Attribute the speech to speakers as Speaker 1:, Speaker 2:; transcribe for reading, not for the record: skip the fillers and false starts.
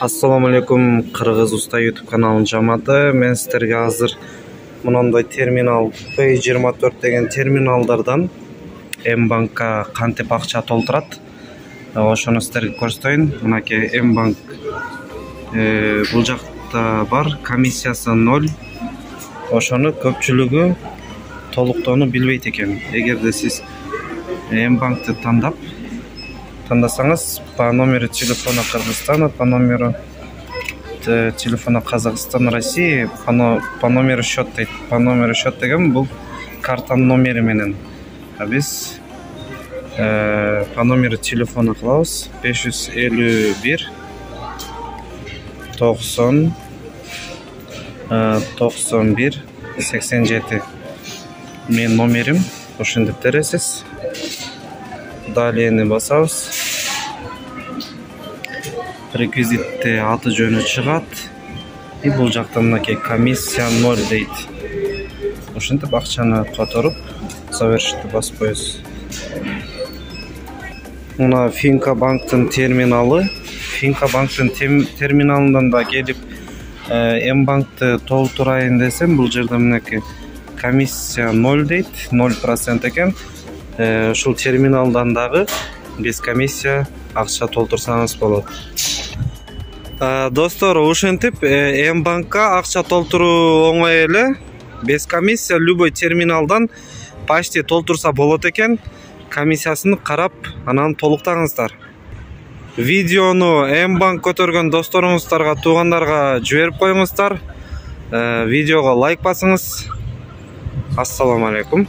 Speaker 1: Assalamu алейкум, Кыргыз Уста YouTube каналынын жаматы. Мен сиздерге азыр мындай терминал P24 деген терминалдардан М-банкка кантип акча толтурат. Ошону сиздерге көрсөтөйүн. Мынакей М-банк бул жакта бар, комиссиясы 0. Ошону көпчүлүгү толуктоону билбейт экен. Эгерде сиз М-банкты тандасаңыз, по номеру телефона Кыргызстана, по номеру телефона Казакстан, России, по номеру счет дейт. По номеру счет деген бул картанын номери менен. А биз по номеру телефона кылабыз. 551 90 91 87. Мен номерим, ошентип бересиз. Далее басабыз. Реквизитте аты жөнү чыгат. И бул жакта мынакей комиссия 0 дейт. Ошентип акчаны которуп завершитти басып коесуз. Мына Финка банктын терминалы. Финка банктын терминалынан да келип М-банкты толтурайын десем, бул жерде мынакей комиссия 0 дейт, 0% экен. Ушул терминалдан дагы без комиссия акча толтурсаңыз болот. Достор, ушинтип М-банкка акча толтуруу оңой эле. Без комиссия любой терминалдан почти толтурса болот экен. Комиссиясын карап, анан толуктаңыздар. Видеону М-банк көтөргөн досторуңуздарга, туугандарга жиберип коюңуздар. Видеого лайк басыңыз. Ассаламу алейкум.